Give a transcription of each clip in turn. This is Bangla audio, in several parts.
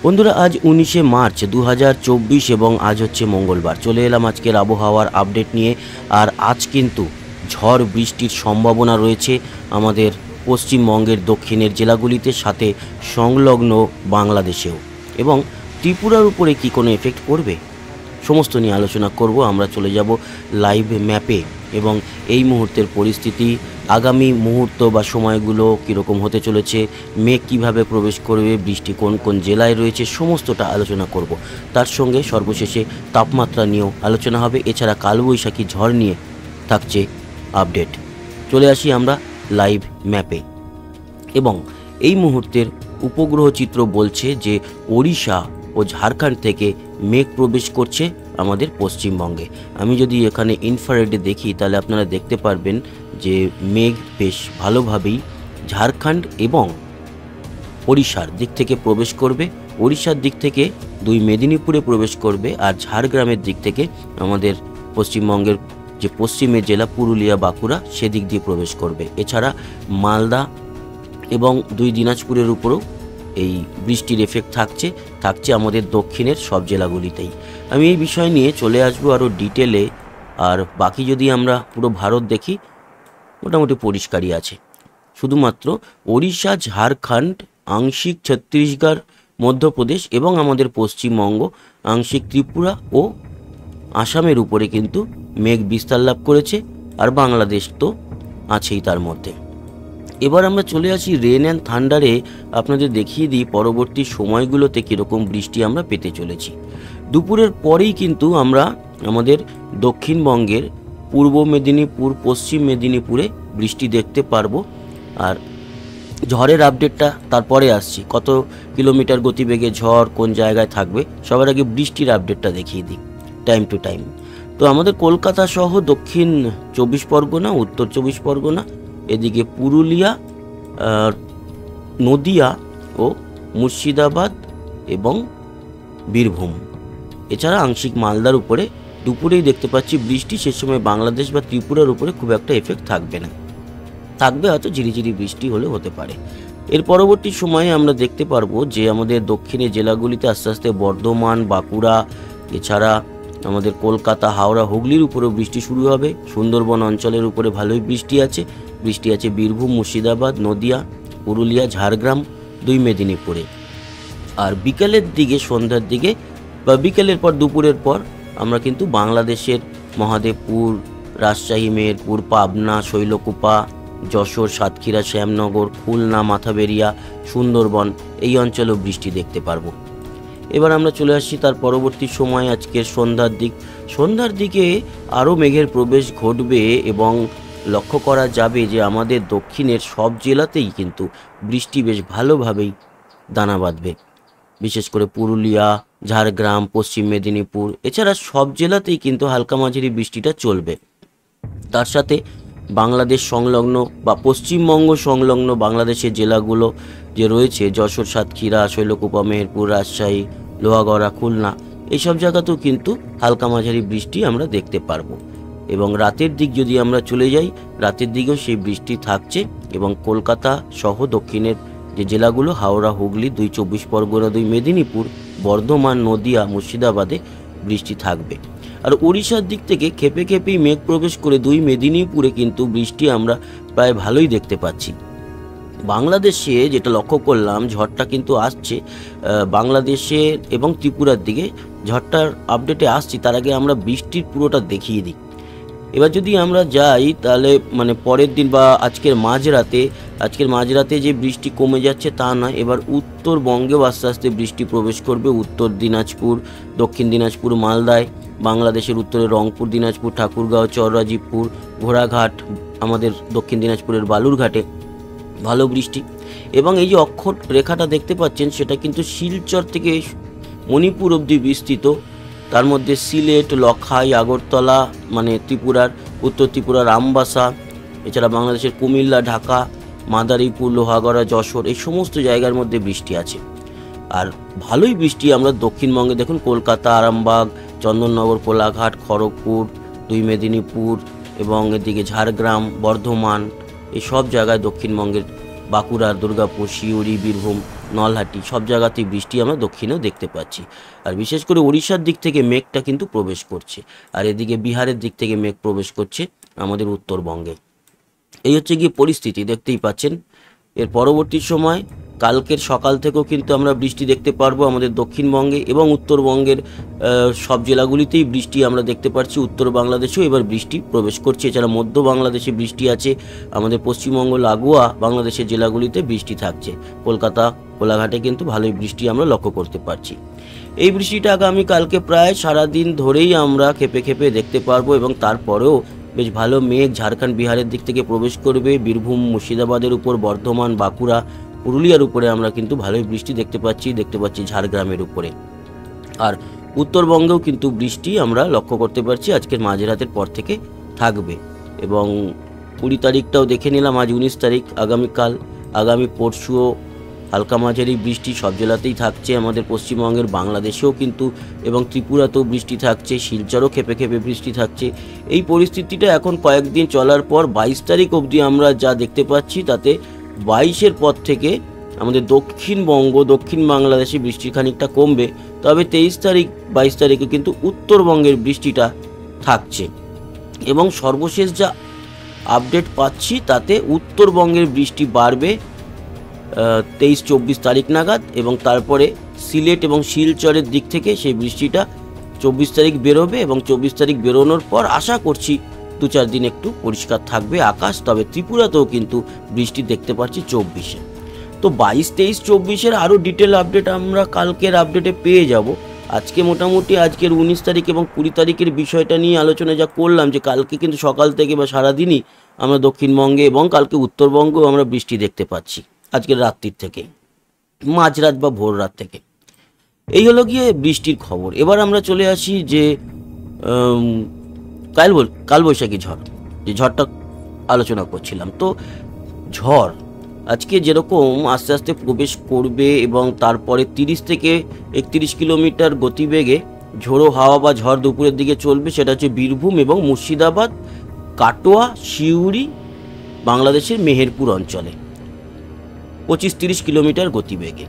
বন্ধুরা, আজ 19শে মার্চ 2024 এবং আজ হচ্ছে মঙ্গলবার। চলে এলাম আজকের আবহাওয়ার আপডেট নিয়ে। আর আজ কিন্তু ঝড় বৃষ্টির সম্ভাবনা রয়েছে আমাদের পশ্চিমবঙ্গের দক্ষিণের জেলাগুলিতে, সাথে সংলগ্ন বাংলাদেশেও। এবং ত্রিপুরার উপরে কি কোনো এফেক্ট পড়বে, সমস্ত নিয়ে আলোচনা করব। আমরা চলে যাব লাইভ ম্যাপে এবং এই মুহূর্তের পরিস্থিতি, আগামী মুহূর্ত বা সময়গুলো কীরকম হতে চলেছে, মেঘ কীভাবে প্রবেশ করবে, বৃষ্টি কোন কোন জেলায় রয়েছে, সমস্তটা আলোচনা করব। তার সঙ্গে সর্বশেষে তাপমাত্রা নিয়েও আলোচনা হবে। এছাড়া কালবৈশাখী ঝড় নিয়ে থাকছে আপডেট। চলে আসি আমরা লাইভ ম্যাপে। এবং এই মুহূর্তের উপগ্রহ চিত্র বলছে যে ওড়িশা ও ঝাড়খণ্ড থেকে মেঘ প্রবেশ করছে আমাদের পশ্চিমবঙ্গে। আমি যদি এখানে ইনফ্রারেডে দেখি তাহলে আপনারা দেখতে পারবেন যে মেঘ বেশ ভালোভাবেই ঝাড়খণ্ড এবং ওড়িশার দিক থেকে প্রবেশ করবে। ওড়িশার দিক থেকে দুই মেদিনীপুরে প্রবেশ করবে, আর ঝাড়গ্রামের দিক থেকে আমাদের পশ্চিমবঙ্গের যে পশ্চিমের জেলা পুরুলিয়া, বাঁকুড়া, সেদিক দিয়ে প্রবেশ করবে। এছাড়া মালদা এবং দুই দিনাজপুরের উপরেও এই বৃষ্টির এফেক্ট থাকছে আমাদের দক্ষিণের সব জেলাগুলিতেই। আমি এই বিষয় নিয়ে চলে আসবো আরও ডিটেলে। আর বাকি যদি আমরা পুরো ভারত দেখি, মোটামুটি পরিষ্কারই আছে। শুধুমাত্র ওড়িশা, ঝাড়খণ্ড, আংশিক ছত্তিশগড়, মধ্যপ্রদেশ এবং আমাদের পশ্চিমবঙ্গ, আংশিক ত্রিপুরা ও আসামের উপরে কিন্তু মেঘ বিস্তার লাভ করেছে। আর বাংলাদেশ তো আছেই তার মধ্যে। এবার আমরা চলে আসি রেন অ্যান্ড থান্ডারে। আপনাদের দেখিয়ে দিই পরবর্তী সময়গুলোতে কীরকম বৃষ্টি আমরা পেতে চলেছি। দুপুরের পরেই কিন্তু আমরা আমাদের দক্ষিণবঙ্গের পূর্ব মেদিনীপুর, পশ্চিম মেদিনীপুরে বৃষ্টি দেখতে পারবো। আর ঝড়ের আপডেটটা তারপরে আসছি, কত কিলোমিটার গতিবেগে ঝড় কোন জায়গায় থাকবে। সবার আগে বৃষ্টির আপডেটটা দেখিয়ে দিই টাইম টু টাইম। তো আমাদের কলকাতা সহ দক্ষিণ 24 পরগনা, উত্তর 24 পরগনা, এদিকে পুরুলিয়া, নদিয়া ও মুর্শিদাবাদ এবং বীরভূম, এছাড়া আংশিক মালদার উপরে দুপুরেই দেখতে পাচ্ছি বৃষ্টি। সে সময় বাংলাদেশ বা ত্রিপুরার উপরে খুব একটা এফেক্ট থাকবে না, থাকবে হয়তো ঝিরিঝিরি বৃষ্টি হলে হতে পারে। এর পরবর্তী সময়ে আমরা দেখতে পারবো যে আমাদের দক্ষিণের জেলাগুলিতে আস্তে আস্তে বর্ধমান, বাঁকুড়া, এছাড়া আমাদের কলকাতা, হাওড়া, হুগলির উপরেও বৃষ্টি শুরু হবে। সুন্দরবন অঞ্চলের উপরে ভালোই বৃষ্টি আছে বীরভূম, মুর্শিদাবাদ, নদিয়া, পুরুলিয়া, ঝাড়গ্রাম, দুই মেদিনীপুরে। আর বিকেলের দিকে, সন্ধ্যার দিকে বা বিকেলের পর দুপুরের পর আমরা কিন্তু বাংলাদেশের মহাদেবপুর, রাজশাহী, মেহেরপুর, পাবনা, শৈলকুপা, যশোর, সাতক্ষীরা, শ্যামনগর, খুলনা, মাথাবেরিয়া, সুন্দরবন এই অঞ্চলেও বৃষ্টি দেখতে পারবো। এবার আমরা চলে আসছি তার পরবর্তী সময়, আজকের সন্ধ্যার দিকে আরও মেঘের প্রবেশ ঘটবে এবং লক্ষ্য করা যাবে যে আমাদের দক্ষিণের সব জেলাতেই কিন্তু বৃষ্টি বেশ ভালোভাবেই দানা বাঁধবে। বিশেষ করে পুরুলিয়া, ঝাড়গ্রাম, পশ্চিম মেদিনীপুর, এছাড়া সব জেলাতেই কিন্তু হালকা মাঝারি বৃষ্টিটা চলবে। তার সাথে বাংলাদেশ সংলগ্ন বা পশ্চিমবঙ্গ সংলগ্ন বাংলাদেশের জেলাগুলো যে রয়েছে, যশোর, সাতক্ষীরা, শৈলকুপা, মেহেরপুর, রাজশাহী, লোহাগড়া, খুলনা, এইসব জায়গাতেও কিন্তু হালকা মাঝারি বৃষ্টি আমরা দেখতে পারবো। এবং রাতের দিক যদি আমরা চলে যাই, রাতের দিকেও সেই বৃষ্টি থাকছে। এবং কলকাতা সহ দক্ষিণের যে জেলাগুলো, হাওড়া, হুগলি, দুই 24 পরগনা, দুই মেদিনীপুর, বর্ধমান, নদিয়া, মুর্শিদাবাদে বৃষ্টি থাকবে। আর উড়িষ্যার দিক থেকে খেপে খেপেই মেঘ প্রবেশ করে দুই মেদিনীপুরে কিন্তু বৃষ্টি আমরা প্রায় ভালোই দেখতে পাচ্ছি। বাংলাদেশে যেটা লক্ষ্য করলাম, ঝড়টা কিন্তু আসছে বাংলাদেশে এবং ত্রিপুরার দিকে। ঝড়টার আপডেটে আসছি, তার আগে আমরা বৃষ্টির পুরোটা দেখিয়ে দিই। এবার যদি আমরা যাই তাহলে মানে পরের দিন বা আজকের মাঝরাতে যে বৃষ্টি কমে যাচ্ছে তা নয়। এবার উত্তরবঙ্গেও আস্তে আস্তে বৃষ্টি প্রবেশ করবে। উত্তর দিনাজপুর, দক্ষিণ দিনাজপুর, মালদায়, বাংলাদেশের উত্তরে রংপুর, দিনাজপুর, ঠাকুরগাঁও, চররাজীবপুর, ঘোড়াঘাট, আমাদের দক্ষিণ দিনাজপুরের বালুরঘাটে ভালো বৃষ্টি। এবং এই যে অক্ষর রেখাটা দেখতে পাচ্ছেন, সেটা কিন্তু শিলচর থেকে মণিপুর অবধি বিস্তৃত। তার মধ্যে সিলেট, লখাই, আগরতলা, মানে ত্রিপুরার উত্তর ত্রিপুরার আমবাসা, এছাড়া বাংলাদেশের কুমিল্লা, ঢাকা, মাদারীপুর, লোহাগড়া, যশোর, এই সমস্ত জায়গার মধ্যে বৃষ্টি আছে। আর ভালোই বৃষ্টি আমরা দক্ষিণবঙ্গে দেখুন, কলকাতা, আরামবাগ, চন্দননগর, কোলাঘাট, খড়গপুর, দুই মেদিনীপুর এবং এদিকে ঝাড়গ্রাম, বর্ধমান, এই সব জায়গায় দক্ষিণবঙ্গের বাঁকুড়া, দুর্গাপুর, সিউড়ি, বীরভূম নলহাটি সব জায়গাতেই বৃষ্টি আমরা দক্ষিণেও দেখতে পাচ্ছি। আর বিশেষ করে উড়িষ্যার দিক থেকে মেঘটা কিন্তু প্রবেশ করছে, আর এদিকে বিহারের দিক থেকে মেঘ প্রবেশ করছে আমাদের উত্তরবঙ্গে। এই হচ্ছে গিয়ে পরিস্থিতি, দেখতেই পাচ্ছেন। এর পরবর্তী সময় কালকের সকাল থেকেও কিন্তু আমরা বৃষ্টি দেখতে পারবো আমাদের দক্ষিণবঙ্গে এবং উত্তরবঙ্গের সব জেলাগুলিতেই বৃষ্টি আমরা দেখতে পাচ্ছি। উত্তর বাংলাদেশেও এবার বৃষ্টি প্রবেশ করছে। এছাড়া মধ্য বাংলাদেশে বৃষ্টি আছে, আমাদের পশ্চিমবঙ্গ লাগোয়া বাংলাদেশের জেলাগুলিতে বৃষ্টি থাকছে। কলকাতা কোলাঘাটে কিন্তু ভালোই বৃষ্টি আমরা লক্ষ্য করতে পারছি। এই বৃষ্টিটা আগামী কালকে প্রায় সারাদিন ধরেই আমরা খেপে খেপে দেখতে পারবো এবং তারপরেও বেশ ভালো মেঘ ঝাড়খণ্ড বিহারের দিক থেকে প্রবেশ করবে। বীরভূম মুর্শিদাবাদের উপর, বর্ধমান বাঁকুড়া পুরুলিয়ার উপরে আমরা কিন্তু ভালোই বৃষ্টি দেখতে পাচ্ছি ঝাড়গ্রামের উপরে। আর উত্তরবঙ্গেও কিন্তু বৃষ্টি আমরা লক্ষ্য করতে পারছি আজকের মাঝরাতের পর থেকে থাকবে। এবং 20 তারিখটাও দেখে নিলাম, আজ 19 তারিখ। আগামী পরশুও হালকা মাঝারি বৃষ্টি সব জেলাতেই থাকছে। আমাদের পশ্চিমবঙ্গের বাংলাদেশেও কিন্তু এবং ত্রিপুরাতেও বৃষ্টি থাকছে, শিলচরও খেপে খেপে বৃষ্টি থাকছে। এই পরিস্থিতিটা এখন কয়েকদিন চলার পর 22 তারিখ অবধি আমরা যা দেখতে পাচ্ছি, তাতে 22-এর পর থেকে আমাদের দক্ষিণবঙ্গ দক্ষিণ বাংলাদেশে বৃষ্টি খানিকটা কমবে। তবে 23 তারিখ 22 তারিখে কিন্তু উত্তরবঙ্গের বৃষ্টিটা থাকছে। এবং সর্বশেষ যা আপডেট পাচ্ছি তাতে উত্তরবঙ্গের বৃষ্টি বাড়বে 23-24 তারিখ নাগাদ, এবং তারপরে সিলেট এবং শিলচরের দিক থেকে সেই বৃষ্টিটা 24 তারিখ বেরোবে। এবং 24 তারিখ বেরোনোর পর আশা করছি 2-4 দিন একটু পরিষ্কার থাকবে আকাশ। তবে ত্রিপুরাতেও কিন্তু বৃষ্টি দেখতে পাচ্ছি 24-এ। তো 22, 23, 24-এর আরও ডিটেল আপডেট আমরা কালকের আপডেটে পেয়ে যাব। আজকে মোটামুটি আজকের 19 তারিখ এবং 20 তারিখের বিষয়টা নিয়ে আলোচনা যা করলাম, যে কালকে কিন্তু সকাল থেকে বা সারাদিনই আমরা দক্ষিণবঙ্গে এবং কালকে উত্তরবঙ্গেও আমরা বৃষ্টি দেখতে পাচ্ছি আজকের রাত্রির থেকে, মাঝরাত বা ভোর রাত থেকে। এই হলো গিয়ে বৃষ্টির খবর। এবার আমরা চলে আসি যে কালবৈশাখী ঝড়, যে ঝড়টা আলোচনা করছিলাম। তো ঝড় আজকে যেরকম আস্তে আস্তে প্রবেশ করবে এবং তারপরে 30 থেকে 31 কিলোমিটার গতিবেগে ঝোড়ো হাওয়া বা ঝড় দুপুরের দিকে চলবে, সেটা হচ্ছে বীরভূম এবং মুর্শিদাবাদ, কাটোয়া, সিউড়ি, বাংলাদেশের মেহেরপুর অঞ্চলে 25-30 কিলোমিটার গতিবেগে।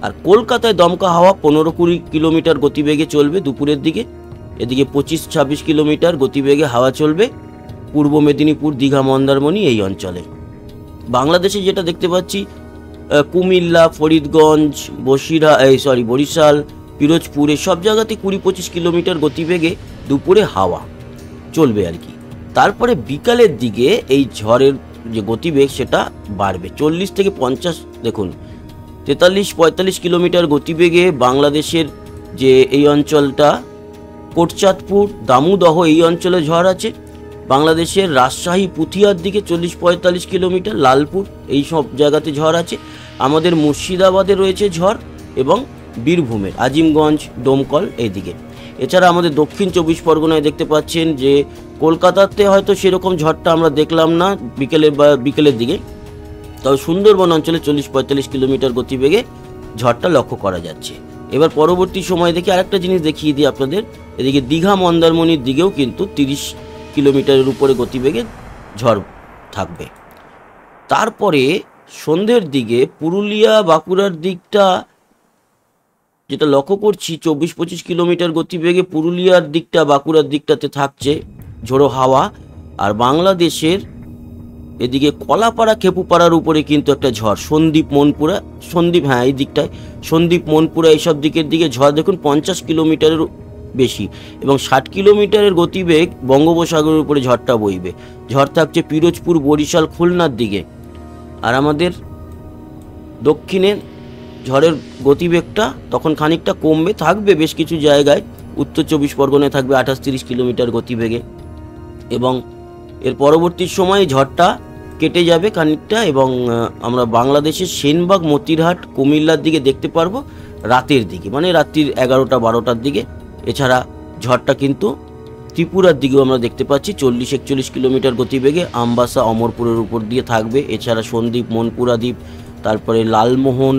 আর কলকাতায় দমকা হাওয়া 15-20 কিলোমিটার গতিবেগে চলবে দুপুরের দিকে। এদিকে 25-26 কিলোমিটার গতিবেগে হাওয়া চলবে পূর্ব মেদিনীপুর, দীঘা, মন্দারমণি এই অঞ্চলে। বাংলাদেশে যেটা দেখতে পাচ্ছি, কুমিল্লা, ফরিদগঞ্জ, বরিশাল, পিরোজপুর সব জায়গাতে 20-25 কিলোমিটার গতিবেগে দুপুরে হাওয়া চলবে আর কি। তারপরে বিকালের দিকে এই ঝড়ের যে গতিবেগ সেটা বাড়বে 40 থেকে 50, দেখুন 43-45 কিলোমিটার গতিবেগে বাংলাদেশের যে এই অঞ্চলটা, কোটচাঁদপুর, দামোদহ এই অঞ্চলে ঝড় আছে। বাংলাদেশের রাজশাহী, পুঠিয়ার দিকে 40-45 কিলোমিটার, লালপুর এই সব জায়গাতে ঝড় আছে। আমাদের মুর্শিদাবাদে রয়েছে ঝড় এবং বীরভূমের আজিমগঞ্জ, ডোমকল এইদিকে। এছাড়া আমাদের দক্ষিণ 24 পরগনায় দেখতে পাচ্ছেন যে কলকাতাতে হয়তো সেরকম ঝড়টা আমরা দেখলাম না বিকেলের দিকে, তবে সুন্দরবন অঞ্চলে 40-45 কিলোমিটার গতিবেগে ঝড়টা লক্ষ্য করা যাচ্ছে। এবার পরবর্তী সময় দেখি আরেকটা জিনিস দেখিয়ে দিই আপনাদের। এদিকে দীঘা, মন্দারমণির দিকেও কিন্তু 30 কিলোমিটারের উপরে গতিবেগে ঝড় থাকবে। তারপরে সন্ধ্যের দিকে পুরুলিয়া, বাঁকুড়ার দিকটা যেটা লক্ষ্য করছি 24-25 কিলোমিটার গতিবেগে পুরুলিয়ার দিকটা, বাঁকুড়ার দিকটাতে থাকছে ঝোড়ো হাওয়া। আর বাংলাদেশের এদিকে কলাপাড়া, খেপুপাড়ার উপরে কিন্তু একটা ঝড়, সন্দ্বীপ, মনপুরা, এই দিকটায় সন্দ্বীপ, মনপুরা এইসব দিকের দিকে ঝড় দেখুন 50 কিলোমিটারের বেশি এবং 60 কিলোমিটারের গতিবেগ বঙ্গোপসাগরের উপরে ঝড়টা বইবে। ঝড় থাকছে পিরোজপুর, বরিশাল, খুলনার দিকে। আর আমাদের দক্ষিণে ঝড়ের গতিবেগটা তখন খানিকটা কমবে, থাকবে বেশ কিছু জায়গায়। উত্তর 24 পরগনায় থাকবে 28-30 কিলোমিটার গতিবেগে এবং এর পরবর্তী সময়ে ঝড়টা কেটে যাবে খানিকটা এবং আমরা বাংলাদেশের সেনবাগ, মতিরহাট, কুমিল্লার দিকে দেখতে পারবো রাতের দিকে, মানে রাত্রির 11টা-12টার দিকে। এছাড়া ঝড়টা কিন্তু ত্রিপুরার দিকেও আমরা দেখতে পাচ্ছি 40-41 কিলোমিটার গতিবেগে আমবাসা, অমরপুরের উপর দিয়ে থাকবে। এছাড়া সন্দ্বীপ, মনপুরা দ্বীপ, তারপরে লালমোহন,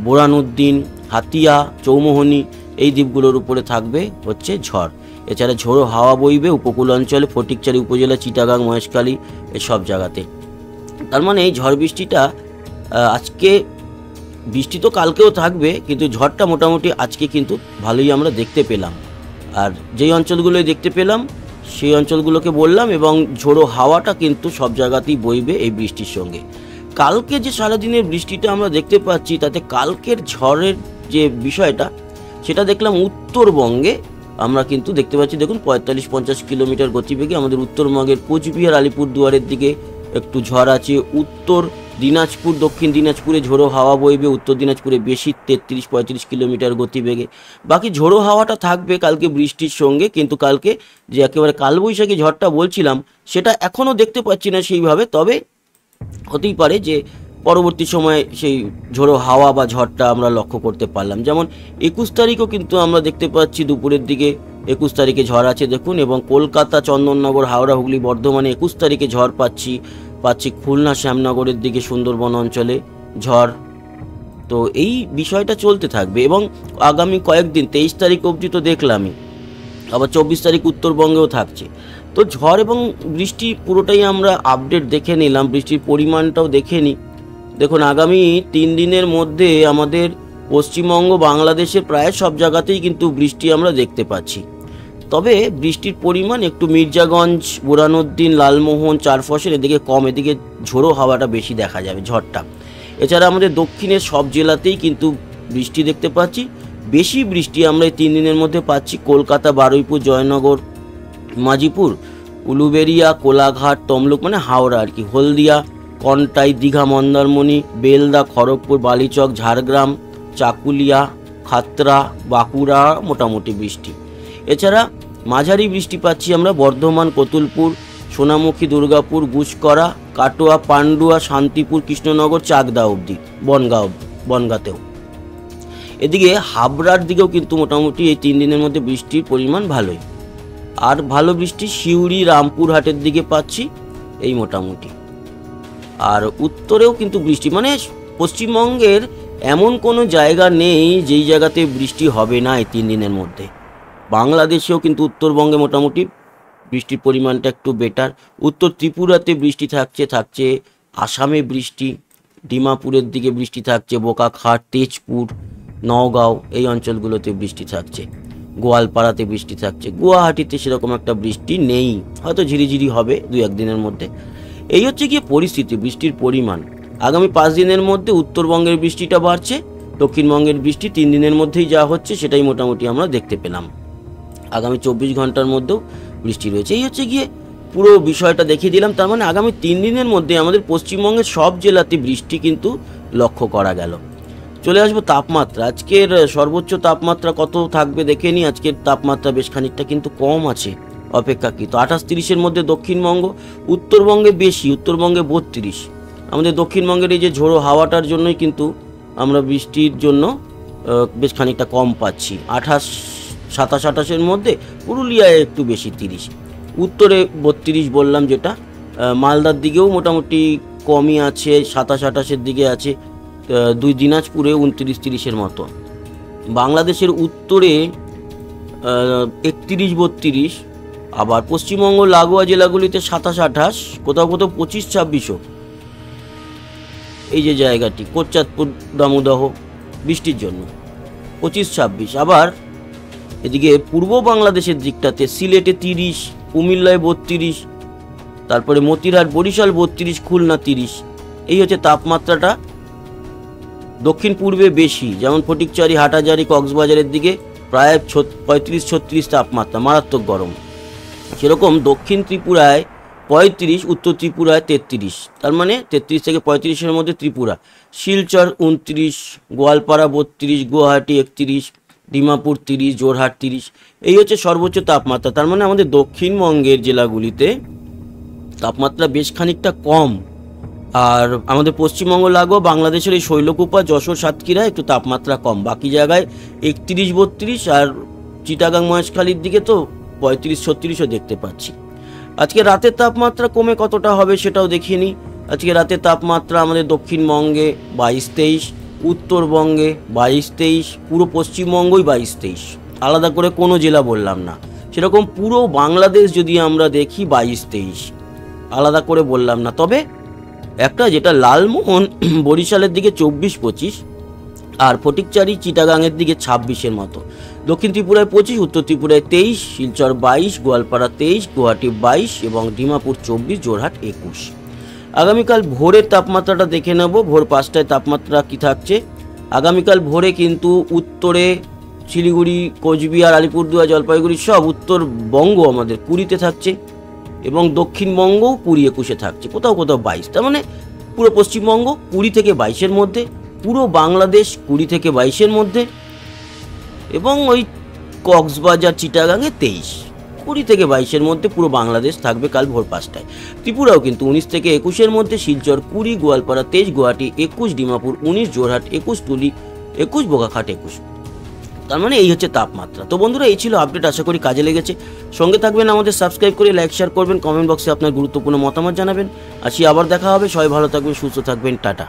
বোরানুদ্দিন, হাতিয়া, চৌমোহনী এই দ্বীপগুলোর উপরে থাকবে হচ্ছে ঝড়। এছাড়া ঝোড়ো হাওয়া বইবে উপকূল অঞ্চলে, ফটিকচারি উপজেলা, চিটাগাং, মহেশখালী এসব জায়গাতে। তার মানে এই ঝড় বৃষ্টিটা আজকে বৃষ্টি তো কালকেও থাকবে, কিন্তু ঝড়টা মোটামুটি আজকে কিন্তু ভালোই আমরা দেখতে পেলাম। আর যেই অঞ্চলগুলোই দেখতে পেলাম সেই অঞ্চলগুলোকে বললাম, এবং ঝোড়ো হাওয়াটা কিন্তু সব জায়গাতেই বইবে এই বৃষ্টির সঙ্গে। কালকে যে সারাদিনের বৃষ্টিটা আমরা দেখতে পাচ্ছি, তাতে কালকের ঝড়ের যে বিষয়টা সেটা দেখলাম উত্তরবঙ্গে আমরা কিন্তু দেখতে পাচ্ছি। দেখুন 45-50 কিলোমিটার গতিবেগে আমাদের উত্তরবঙ্গের কোচবিহার আলিপুরদুয়ারের দিকে একটু ঝড় আছে। উত্তর দিনাজপুর, দক্ষিণ দিনাজপুরে ঝোড়ো হাওয়া বইবে, উত্তর দিনাজপুরে বেশি 33-35 কিলোমিটার গতিবেগে। বাকি ঝোড়ো হাওয়াটা থাকবে কালকে বৃষ্টির সঙ্গে, কিন্তু কালকে যে একেবারে কালবৈশাখী ঝড়টা বলছিলাম সেটা এখনও দেখতে পাচ্ছি না সেইভাবে। তবে হতেই পারে যে পরবর্তী সময়ে সেই ঝোড়ো হাওয়া বা ঝড়টা আমরা লক্ষ্য করতে পারলাম। যেমন 21 তারিখও কিন্তু আমরা দেখতে পাচ্ছি দুপুরের দিকে 21 তারিখে ঝড় আছে দেখুন, এবং কলকাতা, চন্দননগর, হাওড়া, হুগলি, বর্ধমানে 21 তারিখে ঝড় পাচ্ছি। খুলনা, শ্যামনগরের দিকে, সুন্দরবন অঞ্চলে ঝড়। তো এই বিষয়টা চলতে থাকবে, এবং আগামী কয়েকদিন 23 তারিখ অবধি তো দেখলামই, আবার 24 তারিখ উত্তরবঙ্গেও থাকছে। তো ঝড় এবং বৃষ্টি পুরোটাই আমরা আপডেট দেখে নিলাম, বৃষ্টির পরিমাণটাও দেখে নিই। দেখুন আগামী 3 দিনের মধ্যে আমাদের পশ্চিমবঙ্গ, বাংলাদেশের প্রায় সব জায়গাতেই কিন্তু বৃষ্টি আমরা দেখতে পাচ্ছি। তবে বৃষ্টির পরিমাণ একটু মির্জাগঞ্জ, বুরহানুদ্দিন, লালমোহন, চারফসের এদিকে কম, এদিকে ঝোড়ো হাওয়াটা বেশি দেখা যাবে, ঝড়টা। এছাড়া আমাদের দক্ষিণের সব জেলাতেই কিন্তু বৃষ্টি দেখতে পাচ্ছি। বেশি বৃষ্টি আমরা এই 3 দিনের মধ্যে পাচ্ছি কলকাতা, বারুইপুর, জয়নগর, মাজিপুর, উলুবেড়িয়া, কোলাঘাট, তমলুক মানে হাওড়া আর কি, হলদিয়া, কন্টাই, দীঘা, মন্দারমণি, বেলদা, খড়গপুর, বালিচক, ঝাড়গ্রাম, চাকুলিয়া, খাতড়া, বাঁকুড়া মোটামুটি বৃষ্টি। এছাড়া মাঝারি বৃষ্টি পাচ্ছি আমরা বর্ধমান, কতুলপুর, সোনামুখী, দুর্গাপুর, গুসকরা, কাটোয়া, পান্ডুয়া, শান্তিপুর, কৃষ্ণনগর, চাকদা অবধি, বনগাঁতেও। এদিকে হাবড়ার দিকেও কিন্তু মোটামুটি এই 3 দিনের মধ্যে বৃষ্টির পরিমাণ ভালোই। আর ভালো বৃষ্টি সিউড়ি, রামপুরহাটের দিকে পাচ্ছি এই মোটামুটি। আর উত্তরেও কিন্তু বৃষ্টি, মানে পশ্চিমবঙ্গের এমন কোনো জায়গা নেই যেই জায়গাতে বৃষ্টি হবে না এই 3 দিনের মধ্যে। বাংলাদেশেও কিন্তু উত্তরবঙ্গে মোটামুটি বৃষ্টির পরিমাণটা একটু বেটার। উত্তর ত্রিপুরাতে বৃষ্টি থাকছে, আসামে বৃষ্টি, ডিমাপুরের দিকে বৃষ্টি থাকছে, বোকাখাট, তেজপুর, নওগাঁও এই অঞ্চলগুলোতে বৃষ্টি থাকছে, গোয়ালপাড়াতে বৃষ্টি থাকছে। গুয়াহাটিতে সেরকম একটা বৃষ্টি নেই, হয়তো ঝিরিঝিরি হবে 2-1 দিনের মধ্যে। এই হচ্ছে গিয়ে পরিস্থিতি, বৃষ্টির পরিমাণ। আগামী 5 দিনের মধ্যে উত্তরবঙ্গের বৃষ্টিটা বাড়ছে, দক্ষিণবঙ্গের বৃষ্টি 3 দিনের মধ্যেই যা হচ্ছে সেটাই মোটামুটি আমরা দেখতে পেলাম। আগামী 24 ঘন্টার মধ্যেও বৃষ্টি রয়েছে। এই হচ্ছে গিয়ে পুরো বিষয়টা দেখিয়ে দিলাম। তার মানে আগামী 3 দিনের মধ্যে আমাদের পশ্চিমবঙ্গের সব জেলাতে বৃষ্টি কিন্তু লক্ষ্য করা গেল। চলে আসবো তাপমাত্রা। আজকের সর্বোচ্চ তাপমাত্রা কত থাকবে দেখে নিই। আজকের তাপমাত্রা বেশ খানিকটা কিন্তু কম আছে অপেক্ষাকৃত। 28-30-এর মধ্যে দক্ষিণবঙ্গ, উত্তরবঙ্গে বেশি, উত্তরবঙ্গে 32। আমাদের দক্ষিণবঙ্গের এই যে ঝোড়ো হাওয়াটার জন্যই কিন্তু আমরা বৃষ্টির জন্য বেশ খানিকটা কম পাচ্ছি। 27-28-এর মধ্যে পুরুলিয়ায় একটু বেশি 30, উত্তরে 32 বললাম যেটা। মালদার দিকেও মোটামুটি কমই আছে, 27-28-এর দিকে আছে। 2 দিনাজপুরে 29-30-এর মতো। বাংলাদেশের উত্তরে 31-32, আবার পশ্চিমবঙ্গ লাগোয়া জেলাগুলিতে 27-28, কোথাও কোথাও 25-26ও। এই যে জায়গাটি কোটচাঁদপুর, দামোদহ বৃষ্টির জন্য 25-26। আবার এদিকে পূর্ব বাংলাদেশের দিকটাতে সিলেটে 30, কুমিল্লায় 32, তারপরে মতিরহাট, বরিশাল 32, খুলনা 30। এই হচ্ছে তাপমাত্রাটা। দক্ষিণ পূর্বে বেশি, যেমন ফটিকচারি, হাটাজারি, কক্সবাজারের দিকে প্রায় 35-36 তাপমাত্রা, মারাত্মক গরম। সেরকম দক্ষিণ ত্রিপুরায় 35, উত্তর ত্রিপুরায় 33, তার মানে 33 থেকে 35-এর মধ্যে ত্রিপুরা। শিলচর 29, গোয়ালপাড়া 32, গুয়াহাটি 31, ডিমাপুর 30, জোরহাট 30। এই হচ্ছে সর্বোচ্চ তাপমাত্রা। তার মানে আমাদের দক্ষিণবঙ্গের জেলাগুলিতে তাপমাত্রা বেশ খানিকটা কম। আর আমাদের পশ্চিমবঙ্গ লাগোয়া বাংলাদেশের এই শৈলকুপা, যশোর, সাতক্ষীরা একটু তাপমাত্রা কম। বাকি জায়গায় 31-32, আর চিটাগাং, মহেশখালীর দিকে তো 35-36ও দেখতে পাচ্ছি। আজকে রাতের তাপমাত্রা কমে কতটা হবে সেটাও দেখিয়ে নিই। আজকে রাতের তাপমাত্রা আমাদের দক্ষিণবঙ্গে 22-23, উত্তরবঙ্গে 22-23, পুরো পশ্চিমবঙ্গই 22-23, আলাদা করে কোনো জেলা বললাম না। সেরকম পুরো বাংলাদেশ যদি আমরা দেখি 22-23, আলাদা করে বললাম না। তবে একটা যেটা লালমোহন, বরিশালের দিকে 24-25, আর ফটিকচারি চিটাগাংয়ের দিকে 26-এর মতো। দক্ষিণ ত্রিপুরায় 25, উত্তর ত্রিপুরায় 23, শিলচর 22, গোয়ালপাড়া 23, গুয়াহাটি 22 এবং ডিমাপুর 24, জোরহাট 21। আগামীকাল ভোরের তাপমাত্রাটা দেখে নেব। ভোর 5টায় তাপমাত্রা কি থাকছে। আগামীকাল ভোরে কিন্তু উত্তরে শিলিগুড়ি, কোচবিহার, আলিপুরদুয়ার, জলপাইগুড়ি সব উত্তরবঙ্গ আমাদের 20-তে থাকছে এবং দক্ষিণবঙ্গও 20-21-এ থাকছে, কোথাও কোথাও 22। তার মানে পুরো পশ্চিমবঙ্গ 20 থেকে 22-এর মধ্যে, পুরো বাংলাদেশ 20 থেকে 22-এর মধ্যে এবং ওই কক্সবাজার চিটাগাংয়ে 23, 20 থেকে 22-এর মধ্যে পুরো বাংলাদেশ থাকবে কাল ভোর 5টায়। ত্রিপুরাও কিন্তু 19 থেকে 21-এর মধ্যে, শিলচর 20, গোয়ালপাড়া 23, গুয়াহাটি 21, ডিমাপুর 19, জোরহাট 21, টুলি 21, বোকাখাট 21। তার মানে এই হচ্ছে তাপমাত্রা। তো বন্ধুরা, এই ছিল আপডেট, আশা করি কাজে লেগেছে। সঙ্গে থাকবেন, আমাদের সাবস্ক্রাইব করে লাইক শেয়ার করবেন, কমেন্ট বক্সে আপনার গুরুত্বপূর্ণ মতামত জানাবেন। আসি, আবার দেখা হবে। সবাই ভালো থাকবেন, সুস্থ থাকবেন, টাটা।